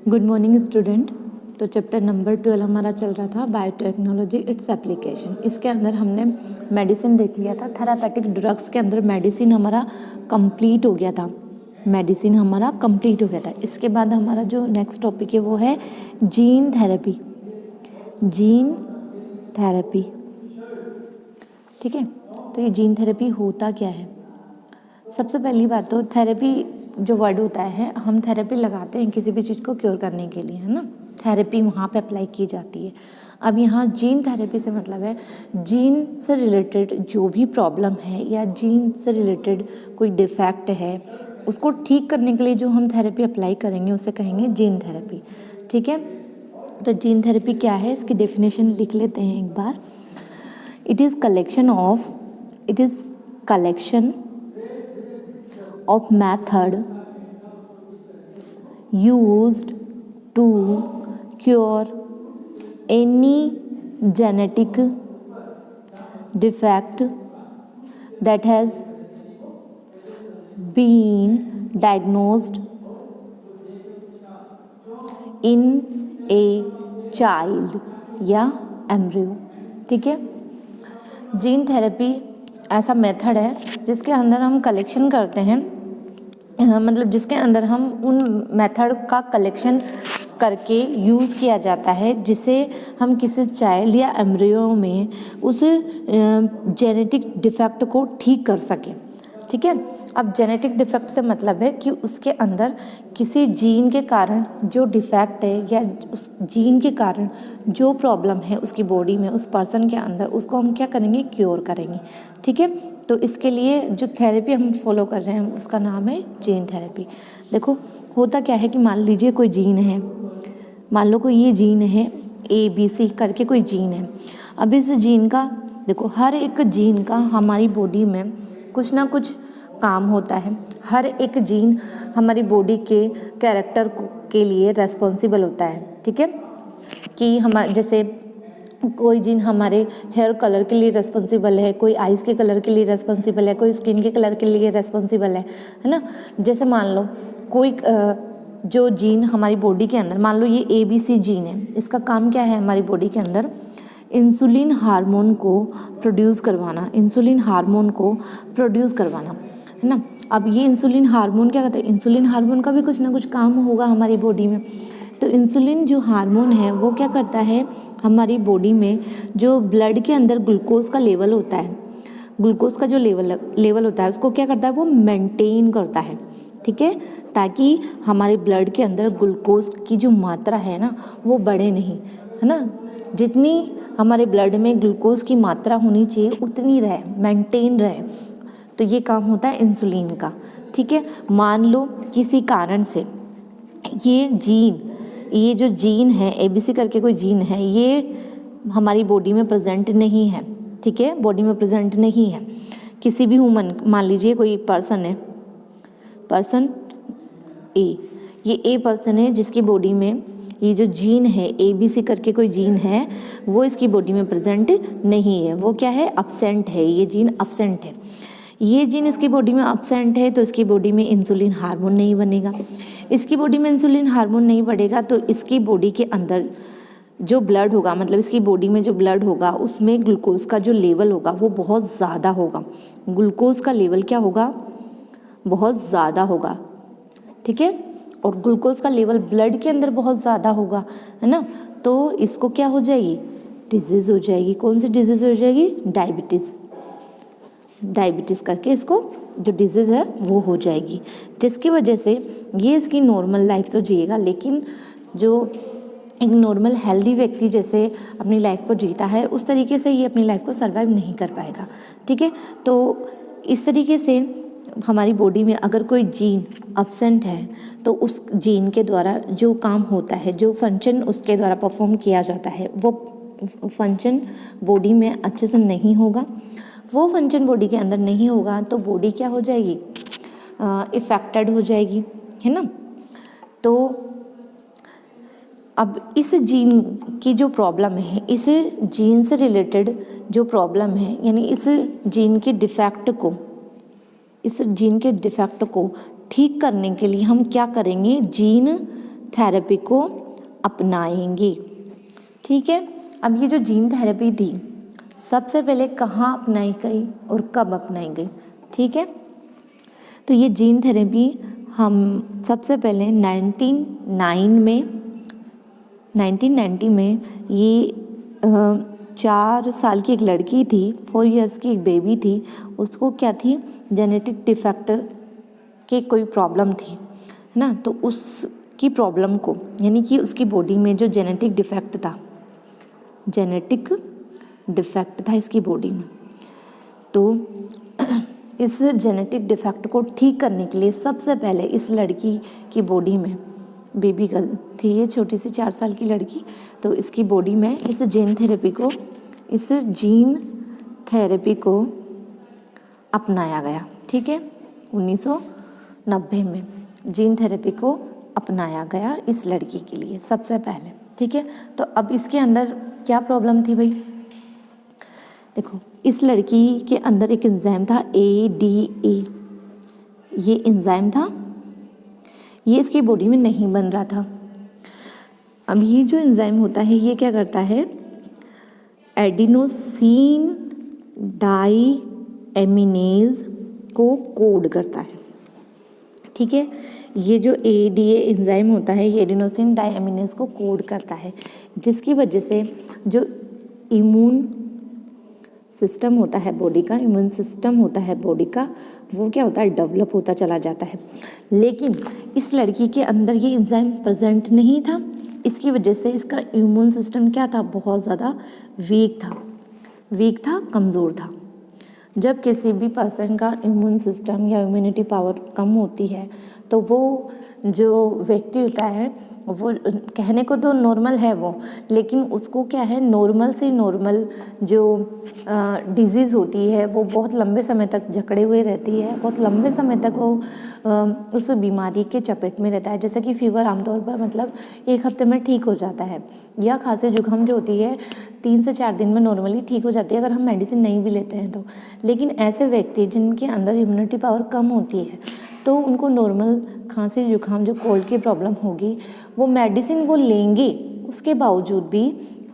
Good morning student. तो chapter number 12 हमारा चल रहा था बायोटेक्नोलॉजी इट्स एप्लीकेशन। इसके अंदर हमने मेडिसिन देख लिया था। थेरापेटिक ड्रग्स के अंदर मेडिसिन हमारा कंप्लीट हो गया था। इसके बाद हमारा जो नेक्स्ट टॉपिक है वो है जीन थेरेपी। ठीक है, तो ये जीन थेरेपी होता क्या है? सबसे पहली बात तो थेरेपी जो वर्ड होता है, हम थेरेपी लगाते हैं किसी भी चीज़ को क्योर करने के लिए, है ना। थेरेपी वहाँ पे अप्लाई की जाती है। अब यहाँ जीन थेरेपी से मतलब है जीन से रिलेटेड जो भी प्रॉब्लम है या जीन से रिलेटेड कोई डिफेक्ट है उसको ठीक करने के लिए जो हम थेरेपी अप्लाई करेंगे उसे कहेंगे जीन थेरेपी। ठीक है, तो जीन थेरेपी क्या है इसकी डेफिनेशन लिख लेते हैं एक बार। It is collection of method used to cure any genetic defect that has been diagnosed in a child या एम्ब्रियो। ठीक है, जीन थेरेपी ऐसा मेथड है जिसके अंदर हम कलेक्शन करते हैं, मतलब जिसके अंदर हम उन मेथड का कलेक्शन करके यूज़ किया जाता है जिसे हम किसी चाइल्ड या एम्ब्रियो में उस जेनेटिक डिफेक्ट को ठीक कर सकें। ठीक है, अब जेनेटिक डिफेक्ट से मतलब है कि उसके अंदर किसी जीन के कारण जो डिफेक्ट है या उस जीन के कारण जो प्रॉब्लम है उसकी बॉडी में उस पर्सन के अंदर, उसको हम क्या करेंगे, क्योर करेंगे। ठीक है, तो इसके लिए जो थेरेपी हम फॉलो कर रहे हैं उसका नाम है जीन थेरेपी। देखो होता क्या है कि मान लीजिए कोई जीन है, मान लो कोई ये जीन है ABC करके कोई जीन है। अब इस जीन का देखो, हर एक जीन का हमारी बॉडी में कुछ ना कुछ काम होता है। हर एक जीन हमारी बॉडी के कैरेक्टर के लिए रेस्पॉन्सिबल होता है। ठीक है, कि हमारे जैसे कोई जीन हमारे हेयर कलर के लिए रेस्पॉन्सिबल है, कोई आइज़ के कलर के लिए रेस्पॉन्सिबल है, कोई स्किन के कलर के लिए रेस्पॉन्सिबल है ना। जैसे मान लो कोई जो जीन हमारी बॉडी के अंदर, मान लो ये ABC जीन है, इसका काम क्या है हमारी बॉडी के अंदर, इंसुलिन हार्मोन को प्रोड्यूस करवाना, है ना। अब ये इंसुलिन हार्मोन क्या कहते हैं, इंसुलिन हार्मोन का भी कुछ ना कुछ काम होगा हमारी बॉडी में। तो इंसुलिन जो हार्मोन है वो क्या करता है, हमारी बॉडी में जो ब्लड के अंदर ग्लूकोज का लेवल होता है, ग्लूकोज का जो लेवल होता है उसको क्या करता है, वो मेंटेन करता है। ठीक है, ताकि हमारे ब्लड के अंदर ग्लूकोज की जो मात्रा है ना वो बढ़े नहीं, है ना। जितनी हमारे ब्लड में ग्लूकोज की मात्रा होनी चाहिए उतनी रहे, मेंटेन रहे। तो ये काम होता है इंसुलिन का। ठीक है, मान लो किसी कारण से ये जो जीन है ABC करके कोई जीन है, ये हमारी बॉडी में प्रेजेंट नहीं है। ठीक है, बॉडी में प्रेजेंट नहीं है। किसी भी ह्यूमन, मान लीजिए कोई पर्सन है, पर्सन A, ये A पर्सन है जिसकी बॉडी में ये जो जीन है ABC करके कोई जीन है वो इसकी बॉडी में प्रेजेंट नहीं है। वो क्या है, अब्सेंट है, ये जीन अब्सेंट है। ये जीन इसकी बॉडी में अब्सेंट है तो इसकी बॉडी में इंसुलिन हार्मोन नहीं बनेगा। इसकी बॉडी में इंसुलिन हार्मोन नहीं बढ़ेगा तो इसकी बॉडी के अंदर जो ब्लड होगा, मतलब इसकी बॉडी में जो ब्लड होगा उसमें ग्लूकोज का जो लेवल होगा वो बहुत ज़्यादा होगा। ग्लूकोज का लेवल क्या होगा, बहुत ज़्यादा होगा। ठीक है, और ग्लूकोज का लेवल ब्लड के अंदर बहुत ज़्यादा होगा, है ना। तो इसको क्या हो जाएगी, डिजीज़ हो जाएगी। कौन सी डिजीज़ हो जाएगी, डायबिटीज़ करके इसको जो डिजीज़ है वो हो जाएगी, जिसकी वजह से ये इसकी नॉर्मल लाइफ तो जिएगा, लेकिन जो एक नॉर्मल हेल्दी व्यक्ति जैसे अपनी लाइफ को जीता है उस तरीके से ये अपनी लाइफ को सर्वाइव नहीं कर पाएगा। ठीक है, तो इस तरीके से हमारी बॉडी में अगर कोई जीन अब्सेंट है तो उस जीन के द्वारा जो काम होता है, जो फंक्शन उसके द्वारा परफॉर्म किया जाता है, वो फंक्शन बॉडी में अच्छे से नहीं होगा। वो फंक्शन बॉडी के अंदर नहीं होगा तो बॉडी क्या हो जाएगी, इफ़ेक्टेड हो जाएगी, है ना। तो अब इस जीन की जो प्रॉब्लम है, इस जीन से रिलेटेड जो प्रॉब्लम है, यानी इस जीन के डिफेक्ट को ठीक करने के लिए हम क्या करेंगे, जीन थेरेपी को अपनाएंगे। ठीक है, अब ये जो जीन थेरेपी थी सबसे पहले कहाँ अपनाई गई और कब अपनाई गई? ठीक है, तो ये जीन थेरेपी हम सबसे पहले 1990 में ये 4 साल की एक लड़की थी, 4 इयर्स की एक बेबी थी, उसको क्या थी, जेनेटिक डिफेक्ट की कोई प्रॉब्लम थी, है ना। तो उसकी प्रॉब्लम को, यानी कि उसकी बॉडी में जो जेनेटिक डिफेक्ट था इसकी बॉडी में, तो इस जेनेटिक डिफेक्ट को ठीक करने के लिए सबसे पहले इस लड़की की बॉडी में, बेबी गर्ल थी ये, छोटी सी 4 साल की लड़की, तो इसकी बॉडी में इस जीन थेरेपी को अपनाया गया। ठीक है, 1990 में जीन थेरेपी को अपनाया गया इस लड़की के लिए सबसे पहले। ठीक है, तो अब इसके अंदर क्या प्रॉब्लम थी भाई? देखो, इस लड़की के अंदर एक एंजाइम था ADA, ये एंजाइम था, ये इसकी बॉडी में नहीं बन रहा था। अब ये जो एंजाइम होता है ये क्या करता है, एडिनोसिन डाईएमिनेज को कोड करता है। ठीक है, ये जो ADA एंजाइम होता है ये एडिनोसिन डाईएमिनेज को कोड करता है, जिसकी वजह से जो इम्यून सिस्टम होता है बॉडी का, वो क्या होता है, डेवलप होता चला जाता है। लेकिन इस लड़की के अंदर ये एंजाइम प्रेजेंट नहीं था, इसकी वजह से इसका इम्यून सिस्टम क्या था, बहुत ज़्यादा वीक था, कमज़ोर था। जब किसी भी पर्सन का इम्यून सिस्टम या इम्यूनिटी पावर कम होती है तो वो जो व्यक्ति होता है वो कहने को तो नॉर्मल है वो, लेकिन उसको क्या है, नॉर्मल से नॉर्मल जो डिजीज़ होती है वो बहुत लंबे समय तक जकड़े हुए रहती है, बहुत लंबे समय तक वो उस बीमारी के चपेट में रहता है। जैसे कि फीवर आमतौर पर मतलब 1 हफ्ते में ठीक हो जाता है, या खांसी जुकाम जो होती है 3 से 4 दिन में नॉर्मली ठीक हो जाती है अगर हम मेडिसिन नहीं भी लेते हैं तो। लेकिन ऐसे व्यक्ति जिनके अंदर इम्यूनिटी पावर कम होती है तो उनको नॉर्मल खांसी जुकाम जो कोल्ड की प्रॉब्लम होगी वो मेडिसिन वो लेंगे, उसके बावजूद भी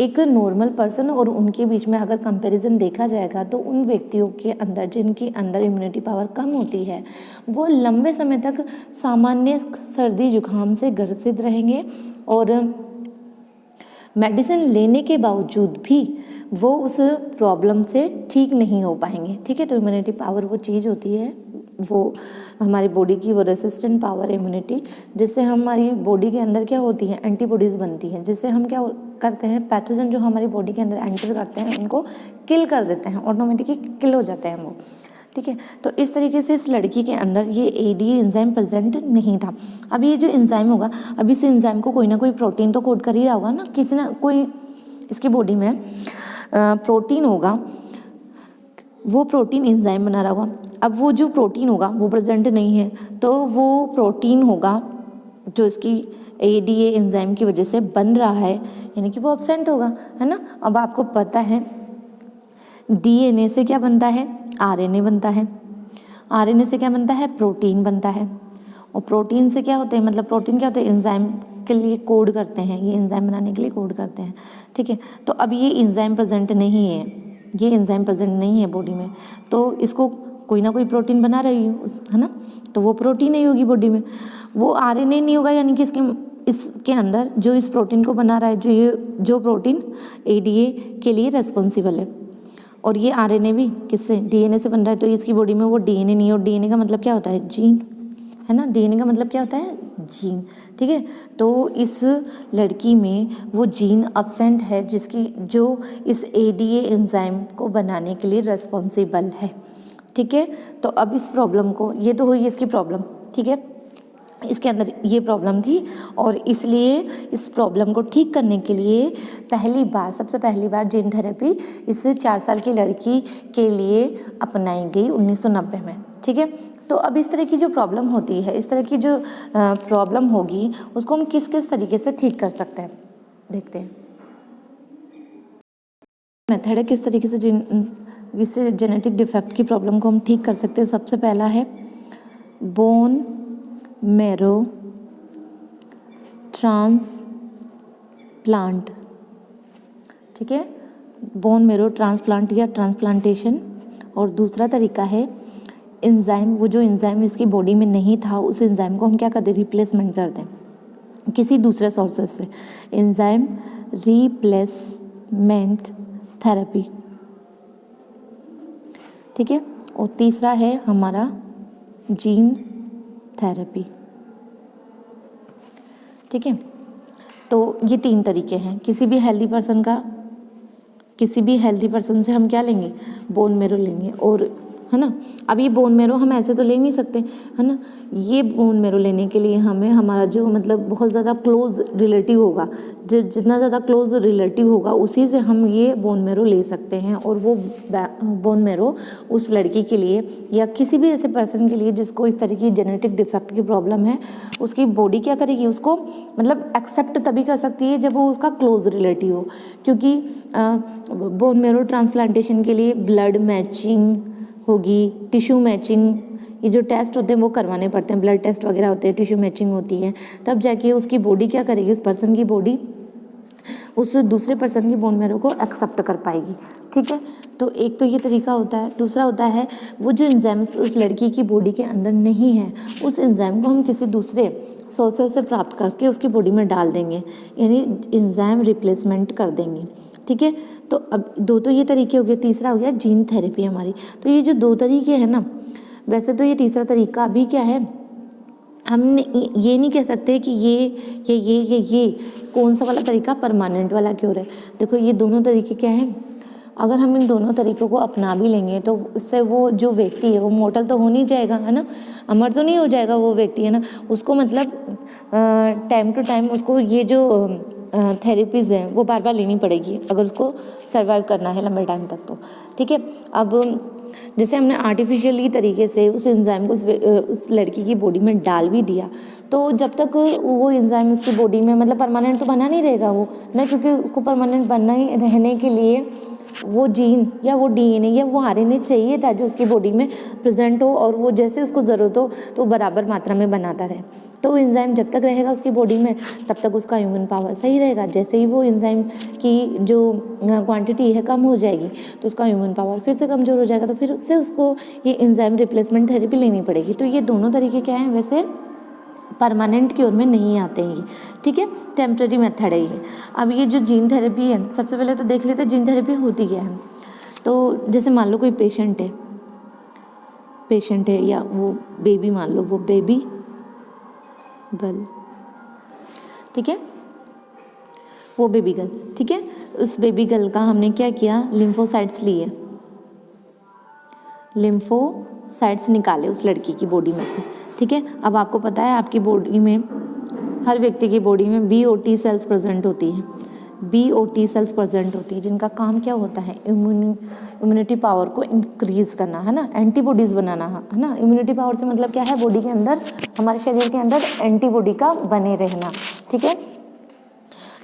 एक नॉर्मल पर्सन और उनके बीच में अगर कंपैरिजन देखा जाएगा तो उन व्यक्तियों के अंदर जिनके अंदर इम्यूनिटी पावर कम होती है वो लंबे समय तक सामान्य सर्दी जुकाम से ग्रसित रहेंगे और मेडिसिन लेने के बावजूद भी वो उस प्रॉब्लम से ठीक नहीं हो पाएंगे। ठीक है, तो इम्यूनिटी पावर वो चीज़ होती है, वो हमारी बॉडी की वो रेसिस्टेंट पावर इम्यूनिटी, जिससे हमारी बॉडी के अंदर क्या होती है, एंटीबॉडीज़ बनती हैं, जिससे हम क्या करते हैं, पैथोजन जो हमारी बॉडी के अंदर एंटर करते हैं उनको किल कर देते हैं, ऑटोमेटिकली किल हो जाते हैं वो। ठीक है, तो इस तरीके से इस लड़की के अंदर ये ADA एंजाइम प्रेजेंट नहीं था। अब ये जो एंजाइम होगा, अब इस एंजाइम को कोई ना कोई प्रोटीन तो कोड कर ही रहा होगा ना, किसी ना कोई इसकी बॉडी में प्रोटीन होगा, वो प्रोटीन एंजाइम बना रहा होगा। अब वो जो प्रोटीन होगा वो प्रेजेंट नहीं है, तो वो प्रोटीन होगा जो इसकी ADA एंजाइम की वजह से बन रहा है, यानी कि वो एब्सेंट होगा, है ना। अब आपको पता है DNA से क्या बनता है, RNA बनता है, RNA से क्या बनता है, प्रोटीन बनता है, और प्रोटीन से क्या होते हैं, मतलब प्रोटीन क्या होते हैं, एंजाइम के लिए कोड करते हैं, ये एंजाइम बनाने के लिए कोड करते हैं। ठीक है, तो अब ये एंजाइम प्रेजेंट नहीं है, ये एंजाइम प्रेजेंट नहीं है बॉडी में, तो इसको कोई ना कोई प्रोटीन बना रही है ना, तो वो प्रोटीन नहीं होगी बॉडी में, वो RNA नहीं होगा, यानी कि इसके अंदर जो इस प्रोटीन को बना रहा है, जो प्रोटीन ADA के लिए रेस्पॉन्सिबल है, और ये RNA भी किससे, DNA से बन रहा है, तो इसकी बॉडी में वो DNA नहीं है, और DNA का मतलब क्या होता है, जीन, है ना, DNA का मतलब क्या होता है, जीन। ठीक है, तो इस लड़की में वो जीन एब्सेंट है जो इस ADA एंजाइम को बनाने के लिए रेस्पॉन्सिबल है। ठीक है, तो अब इस प्रॉब्लम को, ये तो हुई इसकी प्रॉब्लम, ठीक है, इसके अंदर ये प्रॉब्लम थी, और इसलिए इस प्रॉब्लम को ठीक करने के लिए सबसे पहली बार जीन थेरेपी इस 4 साल की लड़की के लिए अपनाई गई 1990 में। ठीक है, तो अब इस तरह की जो प्रॉब्लम होती है, इस तरह की जो प्रॉब्लम होगी उसको हम किस किस तरीके से ठीक कर सकते हैं, देखते हैं। मेथड है किस तरीके से इस जेनेटिक डिफेक्ट की प्रॉब्लम को हम ठीक कर सकते हैं। सबसे पहला है बोन मैरो ट्रांसप्लांट, ठीक है, बोन मेरो ट्रांसप्लांट या ट्रांसप्लांटेशन। और दूसरा तरीका है एंजाइम, वो जो एंजाइम इसकी बॉडी में नहीं था उस एंजाइम को हम क्या करते हैं, रिप्लेसमेंट करते हैं किसी दूसरे सोर्सेज से, एंजाइम रिप्लेसमेंट थेरेपी, ठीक है। और तीसरा है हमारा जीन थेरेपी, ठीक है। तो ये 3 तरीके हैं। किसी भी हेल्दी पर्सन से हम क्या लेंगे, बोन मेरो लेंगे, और है ना। अब ये बोन मेरो हम ऐसे तो ले नहीं सकते, है ना। ये बोन मेरो लेने के लिए हमें हमारा जो मतलब बहुत ज़्यादा क्लोज रिलेटिव होगा, जितना ज़्यादा क्लोज रिलेटिव होगा उसी से हम ये बोन मेरो ले सकते हैं। और वो बोन मेरो उस लड़की के लिए या किसी भी ऐसे पर्सन के लिए जिसको इस तरह की जेनेटिक डिफेक्ट की प्रॉब्लम है, उसकी बॉडी क्या करेगी, उसको मतलब एक्सेप्ट तभी कर सकती है जब वो उसका क्लोज रिलेटिव हो। क्योंकि बोन मेरो ट्रांसप्लांटेशन के लिए ब्लड मैचिंग होगी, टिश्यू मैचिंग, ये जो टेस्ट होते हैं वो करवाने पड़ते हैं, ब्लड टेस्ट वगैरह होते हैं, टिश्यू मैचिंग होती है, तब जाके उसकी बॉडी क्या करेगी, उस पर्सन की बॉडी उस दूसरे पर्सन की बोन मेरो को एक्सेप्ट कर पाएगी, ठीक है। तो एक तो ये तरीका होता है। दूसरा होता है वो जो एंजाइम्स उस लड़की की बॉडी के अंदर नहीं है, उस एंजाइम को हम किसी दूसरे सोर्सेस से प्राप्त करके उसकी बॉडी में डाल देंगे, यानी एंजाइम रिप्लेसमेंट कर देंगे, ठीक है। तो अब 2 तो ये तरीके हो गए, तीसरा हो गया जीन थेरेपी हमारी। तो ये जो 2 तरीके हैं ना, वैसे तो ये तीसरा तरीका अभी क्या है, हमने ये नहीं कह सकते कि ये कौन सा वाला तरीका परमानेंट वाला क्यों है। देखो ये दोनों तरीके क्या हैं, अगर हम इन दोनों तरीक़ों को अपना भी लेंगे तो इससे वो जो व्यक्ति है वो मोर्टल तो हो नहीं जाएगा, है ना, अमर तो नहीं हो जाएगा वो व्यक्ति, है ना। उसको मतलब टाइम टू टाइम उसको ये जो थेरेपीज़ हैं वो बार बार लेनी पड़ेगी अगर उसको सर्वाइव करना है लंबे टाइम तक, तो ठीक है। अब जैसे हमने आर्टिफिशियली तरीके से उस एंजाइम को उस लड़की की बॉडी में डाल भी दिया, तो जब तक वो एंजाइम उसकी बॉडी में मतलब परमानेंट तो बना नहीं रहेगा वो ना, क्योंकि उसको परमानेंट बनना ही रहने के लिए वो जीन या वो डीएनए या वो आरएनए चाहिए था जो उसकी बॉडी में प्रेजेंट हो, और वो जैसे उसको ज़रूरत हो तो बराबर मात्रा में बनाता रहे। तो वो एंजाइम जब तक रहेगा उसकी बॉडी में तब तक उसका इम्यून पावर सही रहेगा। जैसे ही वो एंजाइम की जो क्वांटिटी है कम हो जाएगी तो उसका इम्यून पावर फिर से कमज़ोर हो जाएगा, तो फिर उससे उसको ये एंजाइम रिप्लेसमेंट थेरेपी लेनी पड़ेगी। तो ये दोनों तरीके क्या हैं, वैसे परमानेंट क्योर में नहीं आते हैं ये, ठीक है, टेम्प्रेरी मेथड है ये। अब ये जो जीन थेरेपी है, सबसे पहले तो देख लेते हैं जीन थेरेपी होती क्या है। तो जैसे मान लो कोई पेशेंट है या वो बेबी, मान लो वो बेबी गर्ल, ठीक है, वो बेबी गर्ल, ठीक है। उस बेबी गर्ल का हमने क्या किया, लिम्फोसाइट्स लिए, लिम्फोसाइट्स निकाले उस लड़की की बॉडी में से, ठीक है। अब आपको पता है आपकी बॉडी में, हर व्यक्ति की बॉडी में BOT सेल्स प्रेजेंट होती हैं, BOT सेल्स प्रेजेंट होती है, जिनका काम क्या होता है, इम्यूनिटी पावर को इंक्रीज़ करना, है ना, एंटीबॉडीज़ बनाना, है ना। इम्यूनिटी पावर से मतलब क्या है, बॉडी के अंदर, हमारे शरीर के अंदर एंटीबॉडी का बने रहना, ठीक है।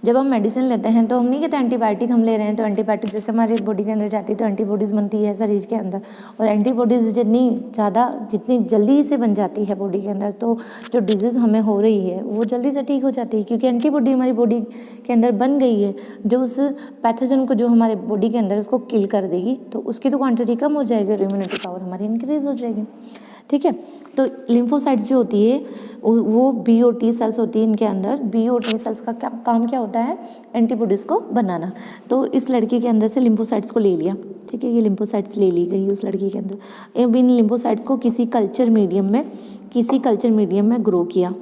जब हम मेडिसिन लेते हैं तो हम नहीं कहते एंटीबायोटिक हम ले रहे हैं, तो एंटीबायोटिक जैसे हमारी बॉडी के अंदर जाती है तो एंटीबॉडीज़ बनती है शरीर के अंदर, और एंटीबॉडीज़ जितनी जल्दी से बन जाती है बॉडी के अंदर, तो जो डिजीज़ हमें हो रही है वो जल्दी से ठीक हो जाती है, क्योंकि एंटीबॉडी हमारी बॉडी के अंदर बन गई है जो उस पैथोजन को जो हमारे बॉडी के अंदर उसको किल कर देगी, तो उसकी तो क्वान्टिटी कम हो जाएगी और इम्यूनिटी पावर हमारी इंक्रीज़ हो जाएगी, ठीक है। तो लिम्फोसाइट्स जो होती है वो BOT सेल्स होती है इनके अंदर। BOT सेल्स का काम क्या होता है, एंटीबॉडीज़ को बनाना। तो इस लड़की के अंदर से लिम्फोसाइट्स को ले लिया, ठीक है, ये लिम्फोसाइट्स ले ली गई उस लड़की के अंदर। इन लिम्फोसाइट्स को किसी कल्चर मीडियम में ग्रो किया,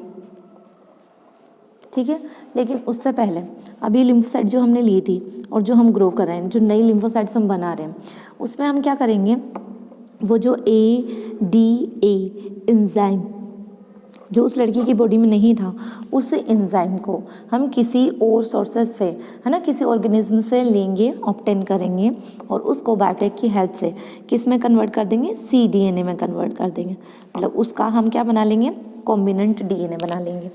ठीक है। लेकिन उससे पहले अभी लिम्फोसाइट जो हमने ली थी और जो हम ग्रो कर रहे हैं, जो नई लिम्फोसाइट्स हम बना रहे हैं, उसमें हम क्या करेंगे, वो जो ADA एंजाइम जो उस लड़की की बॉडी में नहीं था, उस एंजाइम को हम किसी और सोर्सेस से, है ना, किसी ऑर्गेनिज्म से लेंगे, ऑब्टेन करेंगे, और उसको बायोटेक की हेल्प से किस में कन्वर्ट कर देंगे, cDNA में कन्वर्ट कर देंगे। मतलब उसका हम क्या बना लेंगे, कॉम्बिनेंट DNA बना लेंगे,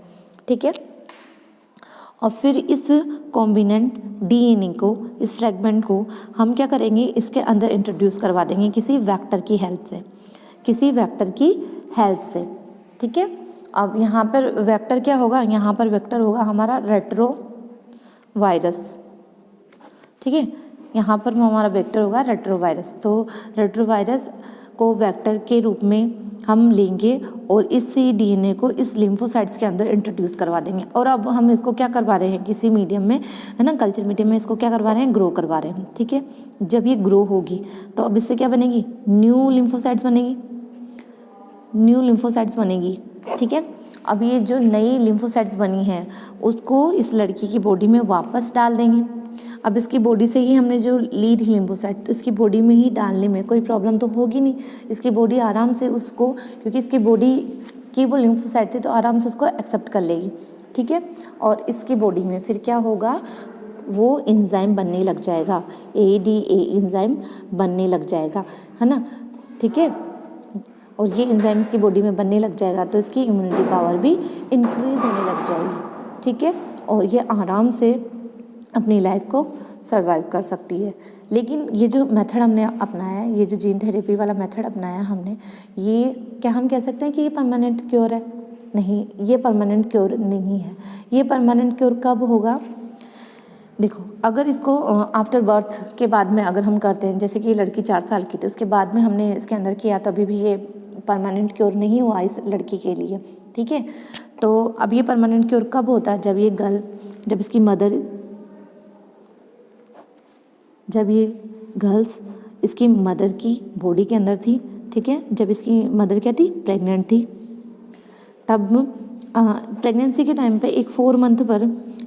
ठीक है। और फिर इस कॉम्बिनेंट DNA को, इस फ्रेगमेंट को हम क्या करेंगे, इसके अंदर इंट्रोड्यूस करवा देंगे किसी वेक्टर की हेल्प से, ठीक है। अब यहाँ पर वेक्टर क्या होगा, यहाँ पर वेक्टर होगा हमारा रेट्रो वायरस, ठीक है, यहाँ पर हमारा वेक्टर होगा रेट्रोवायरस। तो रेट्रोवायरस को वेक्टर के रूप में हम लेंगे और इस डीएनए को इस लिम्फोसाइट्स के अंदर इंट्रोड्यूस करवा देंगे। और अब हम इसको क्या करवा रहे हैं, किसी मीडियम में, है ना, कल्चर मीडियम में इसको क्या करवा रहे हैं, ग्रो करवा रहे हैं, ठीक है। जब ये ग्रो होगी तो अब इससे क्या बनेगी, न्यू लिम्फोसाइट्स बनेगी, न्यू लिम्फोसाइट्स बनेगी, ठीक है। अब ये जो नई लिम्फोसाइट्स बनी हैं उसको इस लड़की की बॉडी में वापस डाल देंगे। अब इसकी बॉडी से ही हमने जो ली थी लिम्फोसाइट, तो इसकी बॉडी में ही डालने में कोई प्रॉब्लम तो होगी नहीं, इसकी बॉडी आराम से उसको, क्योंकि इसकी बॉडी की वो लिम्फोसाइट थी तो आराम से उसको एक्सेप्ट कर लेगी, ठीक है। और इसकी बॉडी में फिर क्या होगा, वो एंजाइम बनने लग जाएगा, ADA एंजाइम बनने लग जाएगा, है ना, ठीक है। और ये एंजाइम इसकी बॉडी में बनने लग जाएगा तो इसकी इम्यूनिटी पावर भी इंक्रीज होने लग जाएगी, ठीक है। और ये आराम से अपनी लाइफ को सरवाइव कर सकती है। लेकिन ये जो मेथड हमने अपनाया है, ये जो जीन थेरेपी वाला मेथड अपनाया हमने, ये क्या हम कह सकते हैं कि ये परमानेंट क्योर है? नहीं, ये परमानेंट क्योर नहीं है। ये परमानेंट क्योर कब होगा, देखो, अगर इसको आफ्टर बर्थ के बाद में अगर हम करते हैं, जैसे कि ये लड़की 4 साल की थी, उसके बाद में हमने इसके अंदर किया, तभी भी ये परमानेंट क्योर नहीं हुआ इस लड़की के लिए, ठीक है। तो अब ये परमानेंट क्योर कब होता है, जब ये गर्ल, जब इसकी मदर, जब ये गर्ल्स इसकी मदर की बॉडी के अंदर थी, ठीक है, जब इसकी मदर क्या थी, प्रेग्नेंट थी, तब प्रेगनेंसी के टाइम पे एक 4 मंथ पर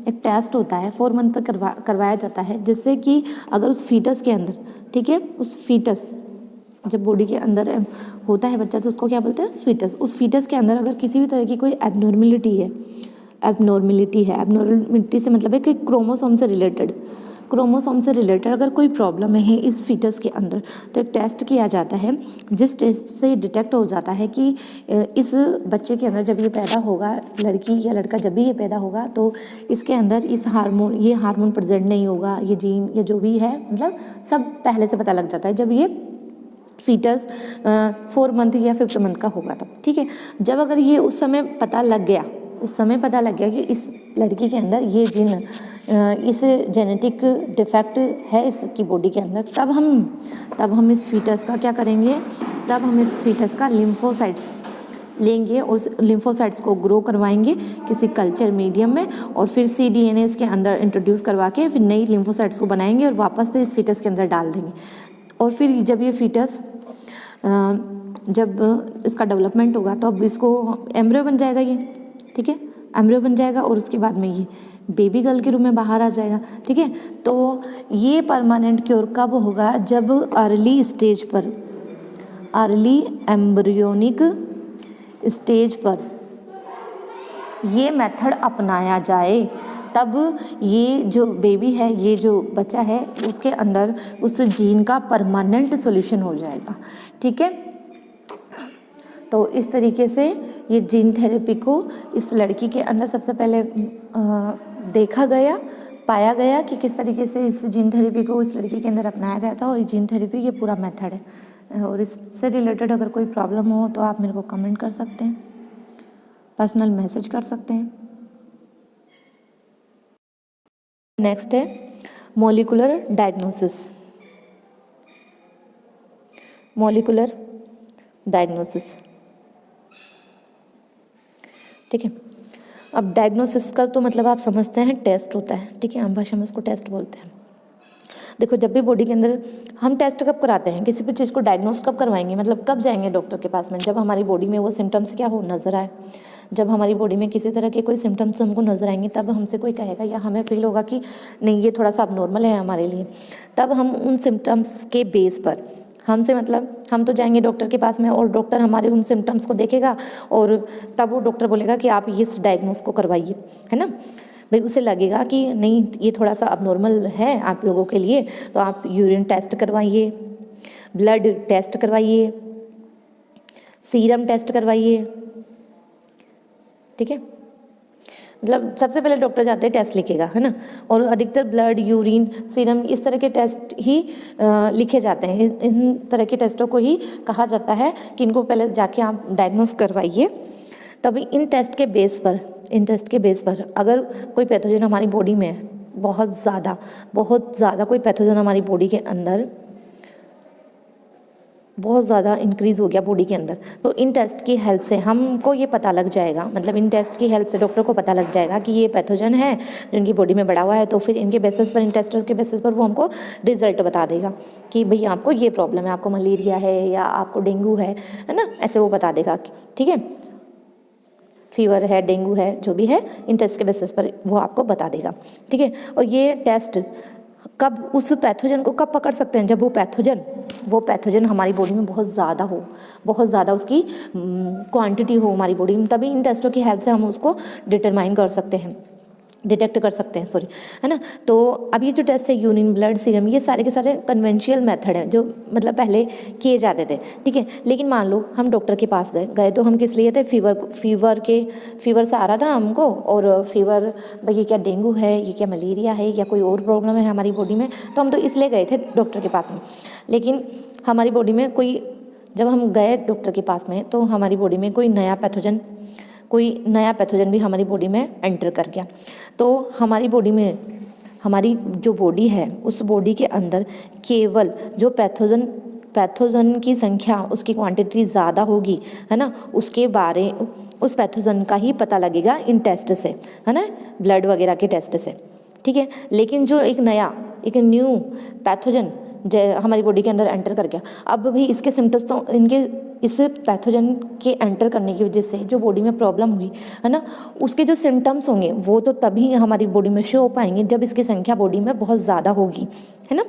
एक टेस्ट होता है, 4 मंथ पर करवाया जाता है, जिससे कि अगर उस फीटस के अंदर, ठीक है, उस फीटस जब बॉडी के अंदर होता है बच्चा, तो उसको क्या बोलते हैं, फीटस। उस फीटस के अंदर अगर किसी भी तरह की कोई एबनॉर्मेलिटी है, एबनॉर्मेलिटी से मतलब है कि क्रोमोसोम से रिलेटेड अगर कोई प्रॉब्लम है इस फीटस के अंदर, तो एक टेस्ट किया जाता है, जिस टेस्ट से डिटेक्ट हो जाता है कि इस बच्चे के अंदर जब ये पैदा होगा, लड़की या लड़का जब भी ये पैदा होगा, तो इसके अंदर ये हार्मोन प्रेजेंट नहीं होगा, ये जीन, ये जो भी है, मतलब सब पहले से पता लग जाता है जब ये फीटस 4 मंथ या 5th मंथ का होगा तब, ठीक है। जब अगर ये उस समय पता लग गया कि इस लड़की के अंदर ये जीन, इस जेनेटिक डिफेक्ट है इसकी बॉडी के अंदर, तब हम इस फीटस का क्या करेंगे, तब हम इस फीटस का लिम्फोसाइट्स लेंगे, उस लिम्फोसाइट्स को ग्रो करवाएंगे किसी कल्चर मीडियम में, और फिर cDNA इसके अंदर इंट्रोड्यूस करवा के फिर नई लिम्फोसाइट्स को बनाएंगे और वापस से इस फीटस के अंदर डाल देंगे। और फिर जब ये फीटस, जब इसका डेवलपमेंट होगा तो अब इसको एम्ब्रियो बन जाएगा ये, ठीक है, एम्ब्रियो बन जाएगा, और उसके बाद में ये बेबी गर्ल के रूप में बाहर आ जाएगा, ठीक है। तो ये परमानेंट क्योर कब होगा, जब अर्ली स्टेज पर, अर्ली एम्ब्रियोनिक स्टेज पर ये मेथड अपनाया जाए, तब ये जो बेबी है, ये जो बच्चा है, उसके अंदर उस जीन का परमानेंट सॉल्यूशन हो जाएगा, ठीक है। तो इस तरीके से ये जीन थेरेपी को इस लड़की के अंदर सबसे पहले देखा गया, पाया गया कि किस तरीके से इस जीन थेरेपी को इस लड़की के अंदर अपनाया गया था। और ये जीन थेरेपी ये पूरा मेथड है। और इससे रिलेटेड अगर कोई प्रॉब्लम हो तो आप मेरे को कमेंट कर सकते हैं, पर्सनल मैसेज कर सकते हैं। नेक्स्ट है मॉलिक्यूलर डायग्नोसिस। मॉलिक्यूलर डायग्नोसिस, ठीक है। अब डायग्नोसिस का तो मतलब आप समझते हैं टेस्ट होता है, ठीक है, आम भाषा में उसको टेस्ट बोलते हैं। देखो, जब भी बॉडी के अंदर हम टेस्ट कब कराते हैं, किसी भी चीज़ को डायग्नोस कब करवाएंगे, मतलब कब जाएंगे डॉक्टर के पास में, जब हमारी बॉडी में वो सिम्टम्स क्या हो, नज़र आए। जब हमारी बॉडी में किसी तरह के कोई सिम्टम्स हमको नज़र आएंगे, तब हमसे कोई कहेगा या हमें फील होगा कि नहीं ये थोड़ा सा अबनॉर्मल है हमारे लिए, तब हम उन सिम्टम्स के बेस पर, हमसे मतलब हम तो जाएंगे डॉक्टर के पास में, और डॉक्टर हमारे उन सिम्टम्स को देखेगा और तब वो डॉक्टर बोलेगा कि आप इस डायग्नोस को करवाइए, है ना। भाई उसे लगेगा कि नहीं ये थोड़ा सा अबनॉर्मल है आप लोगों के लिए, तो आप यूरिन टेस्ट करवाइए, ब्लड टेस्ट करवाइए, सीरम टेस्ट करवाइए, ठीक है। मतलब सबसे पहले डॉक्टर जाते हैं टेस्ट लिखेगा, है ना, और अधिकतर ब्लड, यूरिन, सीरम इस तरह के टेस्ट ही लिखे जाते हैं। इन तरह के टेस्टों को ही कहा जाता है कि इनको पहले जाके आप डायग्नोस करवाइए, तभी इन टेस्ट के बेस पर अगर कोई पैथोजन हमारी बॉडी में है, बहुत ज़्यादा कोई पैथोजन हमारी बॉडी के अंदर बहुत ज़्यादा इंक्रीज़ हो गया बॉडी के अंदर, तो इन टेस्ट की हेल्प से हमको ये पता लग जाएगा, मतलब इन टेस्ट की हेल्प से डॉक्टर को पता लग जाएगा कि ये पैथोजन है जो इनकी बॉडी में बढ़ा हुआ है। तो फिर इनके बेसिस पर, इन टेस्टों के बेसिस पर वो हमको रिजल्ट बता देगा कि भाई आपको ये प्रॉब्लम है, आपको मलेरिया है या आपको डेंगू है ना, ऐसे वो बता देगा। ठीक है, फीवर है, डेंगू है, जो भी है, इन टेस्ट के बेसिस पर वो आपको बता देगा। ठीक है, और ये टेस्ट कब उस पैथोजन को कब पकड़ सकते हैं, जब वो पैथोजन हमारी बॉडी में बहुत ज़्यादा उसकी क्वांटिटी हो हमारी बॉडी में, तभी इन टेस्टों की हेल्प से हम उसको डिटेक्ट कर सकते हैं, सॉरी, है ना। तो अब ये जो टेस्ट है, यूरिन, ब्लड, सीरम, ये सारे के सारे कन्वेंशनल मेथड हैं जो मतलब पहले किए जाते थे। ठीक है, लेकिन मान लो हम डॉक्टर के पास गए तो हम किस लिए थे, फीवर से आ रहा था हमको, और फीवर, भाई ये क्या डेंगू है, ये क्या मलेरिया है, या कोई और प्रॉब्लम है हमारी बॉडी में, तो हम तो इसलिए गए थे डॉक्टर के पास में। लेकिन हमारी बॉडी में जब हम गए डॉक्टर के पास में, तो हमारी बॉडी में कोई नया पैथोजन भी हमारी बॉडी में एंटर कर गया। तो हमारी बॉडी में, हमारी जो बॉडी है, उस बॉडी के अंदर केवल जो पैथोजन की संख्या, उसकी क्वांटिटी ज़्यादा होगी, है ना, उस पैथोजन का ही पता लगेगा इन टेस्ट से, है ना, ब्लड वगैरह के टेस्ट से। ठीक है, लेकिन जो एक न्यू पैथोजन हमारी बॉडी के अंदर एंटर कर गया, अब भी इसके सिम्टम्स तो इस पैथोजन के एंटर करने की वजह से जो बॉडी में प्रॉब्लम हुई, है ना, उसके जो सिम्टम्स होंगे वो तो तभी हमारी बॉडी में शो हो पाएंगे जब इसकी संख्या बॉडी में बहुत ज़्यादा होगी, है ना।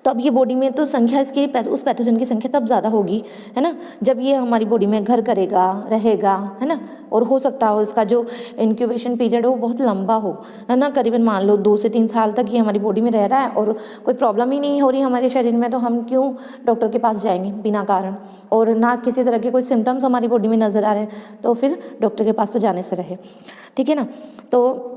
तो अब ये बॉडी में तो संख्या उस पैथोजन की संख्या तब ज़्यादा होगी, है ना, जब ये हमारी बॉडी में घर करेगा, रहेगा, है ना, और हो सकता हो इसका जो इंक्यूबेशन पीरियड हो बहुत लंबा हो, है ना, करीबन मान लो 2 से 3 साल तक ये हमारी बॉडी में रह रहा है और कोई प्रॉब्लम ही नहीं हो रही हमारे शरीर में, तो हम क्यों डॉक्टर के पास जाएंगे बिना कारण, और ना किसी तरह के कोई सिम्टम्स हमारी बॉडी में नज़र आ रहे हैं, तो फिर डॉक्टर के पास तो जाने से रहे। ठीक है ना। तो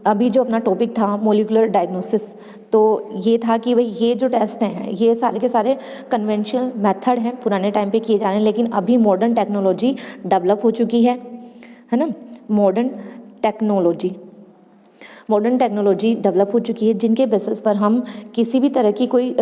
अभी जो अपना टॉपिक था मोलिकुलर डायग्नोसिस, तो ये था कि भाई ये जो टेस्ट हैं ये सारे के सारे कन्वेंशनल मेथड हैं, पुराने टाइम पे किए जा रहे हैं, लेकिन अभी मॉडर्न टेक्नोलॉजी डेवलप हो चुकी है ना। मॉडर्न टेक्नोलॉजी डेवलप हो चुकी है, जिनके बेसिस पर हम किसी भी तरह की कोई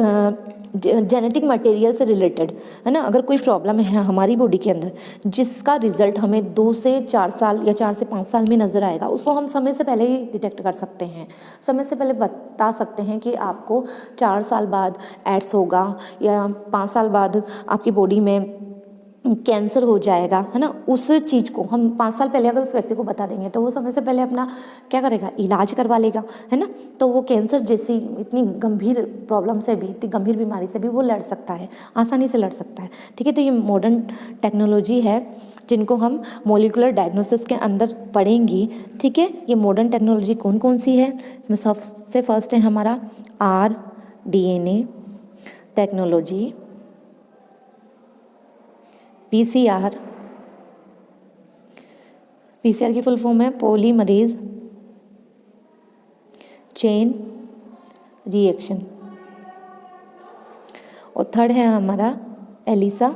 जेनेटिक मटेरियल से रिलेटेड, है ना, अगर कोई प्रॉब्लम है हमारी बॉडी के अंदर जिसका रिजल्ट हमें 2 से 4 साल या 4 से 5 साल में नज़र आएगा, उसको हम समय से पहले ही डिटेक्ट कर सकते हैं, समय से पहले बता सकते हैं कि आपको 4 साल बाद एड्स होगा या 5 साल बाद आपकी बॉडी में कैंसर हो जाएगा, है ना। उस चीज़ को हम 5 साल पहले अगर उस व्यक्ति को बता देंगे तो वो समय से पहले अपना क्या करेगा, इलाज करवा लेगा, है ना। तो वो कैंसर जैसी इतनी गंभीर प्रॉब्लम से भी, इतनी गंभीर बीमारी से भी वो लड़ सकता है, आसानी से लड़ सकता है। ठीक है, तो ये मॉडर्न टेक्नोलॉजी है जिनको हम मोलिकुलर डायग्नोसिस के अंदर पढ़ेंगी। ठीक है, ये मॉडर्न टेक्नोलॉजी कौन कौन सी है, इसमें सबसे फर्स्ट है हमारा RDNA टेक्नोलॉजी, PCR की फुल फॉर्म है पॉलीमरेज चेन रिएक्शन, और थर्ड है हमारा ELISA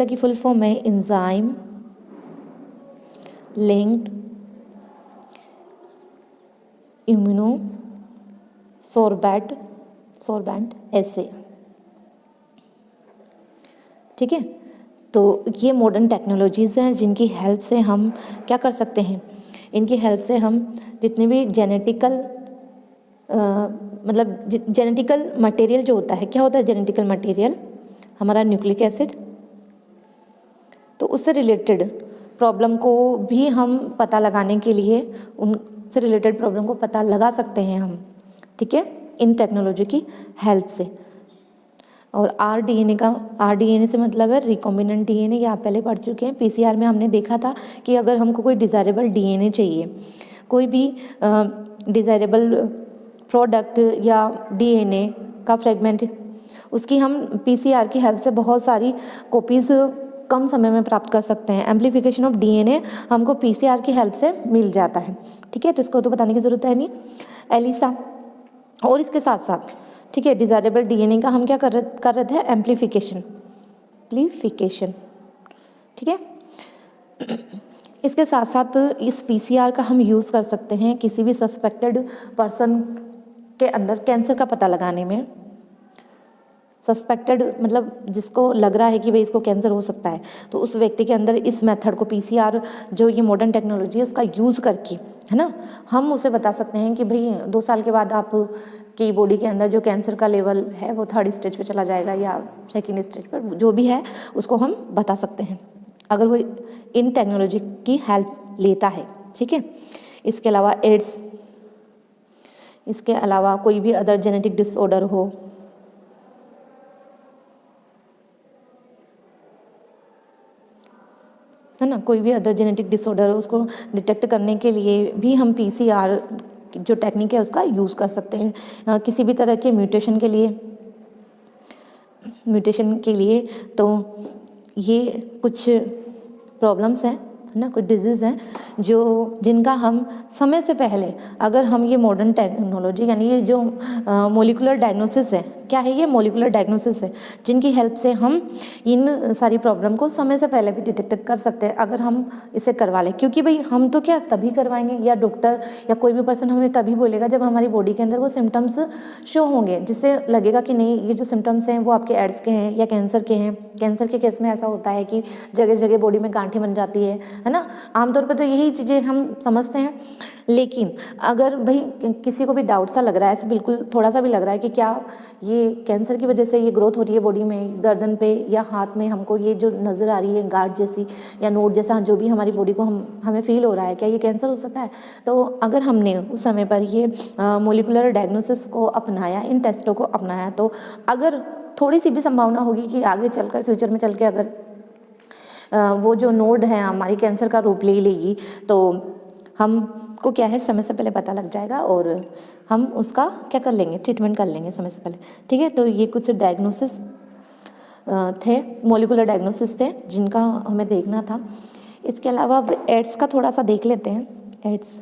की फुल फॉर्म है एंजाइम लिंक्ड इम्यूनो सोर्बेंट एसे। ठीक है, तो ये मॉडर्न टेक्नोलॉजीज़ हैं जिनकी हेल्प से हम क्या कर सकते हैं, इनकी हेल्प से हम जितने भी जेनेटिकल मटेरियल जो होता है, क्या होता है जेनेटिकल मटेरियल, हमारा न्यूक्लिक एसिड, तो उससे रिलेटेड प्रॉब्लम को भी हम पता लगाने के लिए उनसे रिलेटेड प्रॉब्लम को पता लगा सकते हैं हम। ठीक है, इन टेक्नोलॉजी की हेल्प से। और RDNA से मतलब है रिकॉम्बिनेंट DNA, ये आप पहले पढ़ चुके हैं। PCR में हमने देखा था कि अगर हमको कोई डिज़ायरेबल DNA चाहिए, कोई भी डिज़ायरेबल प्रोडक्ट या DNA का फ्रेगमेंट, उसकी हम PCR की हेल्प से बहुत सारी कॉपीज़ कम समय में प्राप्त कर सकते हैं। एम्प्लीफिकेशन ऑफ DNA हमको PCR की हेल्प से मिल जाता है। ठीक है, तो इसको तो बताने की ज़रूरत है नहीं। ELISA, और इसके साथ साथ ठीक है डिज़ायरेबल DNA का हम क्या कर रहे थे, एम्प्लीफिकेशन ठीक है। इसके साथ साथ इस पीसीआर का हम यूज़ कर सकते हैं किसी भी सस्पेक्टेड पर्सन के अंदर कैंसर का पता लगाने में। सस्पेक्टेड मतलब जिसको लग रहा है कि भाई इसको कैंसर हो सकता है, तो उस व्यक्ति के अंदर इस मेथड को पीसीआर जो ये मॉडर्न टेक्नोलॉजी है उसका यूज़ करके, है ना, हम उसे बता सकते हैं कि भाई 2 साल के बाद आप की बॉडी के अंदर जो कैंसर का लेवल है वो 3rd स्टेज पे चला जाएगा या 2nd स्टेज पर, जो भी है उसको हम बता सकते हैं अगर वो इन टेक्नोलॉजी की हेल्प लेता है। ठीक है। इसके अलावा एड्स, इसके अलावा कोई भी अदर जेनेटिक डिसऑर्डर हो, है ना, कोई भी अदर जेनेटिक डिसऑर्डर हो उसको डिटेक्ट करने के लिए भी हम पीसीआर जो टेक्निक है उसका यूज़ कर सकते हैं। किसी भी तरह के म्यूटेशन के लिए तो ये कुछ प्रॉब्लम्स हैं, है ना, कुछ डिजीज़ हैं जिनका हम समय से पहले अगर हम ये मॉडर्न टेक्नोलॉजी यानी ये जो मोलिकुलर डायग्नोसिस है, क्या है ये मोलिकुलर डायग्नोसिस है, जिनकी हेल्प से हम इन सारी प्रॉब्लम को समय से पहले भी डिटेक्ट कर सकते हैं अगर हम इसे करवा लें। क्योंकि भाई हम तो क्या तभी करवाएंगे या डॉक्टर या कोई भी पर्सन हमें तभी बोलेगा जब हमारी बॉडी के अंदर वो सिम्टम्स शो होंगे, जिससे लगेगा कि नहीं ये जो सिम्टम्स हैं वो आपके एड्स के हैं या कैंसर के हैं। कैंसर के केस में ऐसा होता है कि जगह जगह बॉडी में गांठें बन जाती है ना, आमतौर पर तो यही चीज़ें हम समझते हैं। लेकिन अगर भाई किसी को भी डाउट सा लग रहा है, ऐसे बिल्कुल थोड़ा सा भी लग रहा है कि क्या ये कैंसर की वजह से ये ग्रोथ हो रही है बॉडी में, गर्दन पे या हाथ में हमको ये जो नज़र आ रही है गांठ जैसी या नोट जैसा जो भी हमारी बॉडी को हमें फील हो रहा है, क्या ये कैंसर हो सकता है? तो अगर हमने उस समय पर ये मोलिकुलर डायग्नोसिस को अपनाया, इन टेस्टों को अपनाया, तो अगर थोड़ी सी भी संभावना होगी कि आगे चलकर फ्यूचर में चल के अगर वो जो नोड है हमारी कैंसर का रूप ले लेगी, तो हमको क्या है समय से पहले पता लग जाएगा और हम उसका क्या कर लेंगे, ट्रीटमेंट कर लेंगे समय से पहले। ठीक है। तो ये कुछ डायग्नोसिस थे, मोलिकुलर डायग्नोसिस थे जिनका हमें देखना था। इसके अलावा अब एड्स का थोड़ा सा देख लेते हैं। एड्स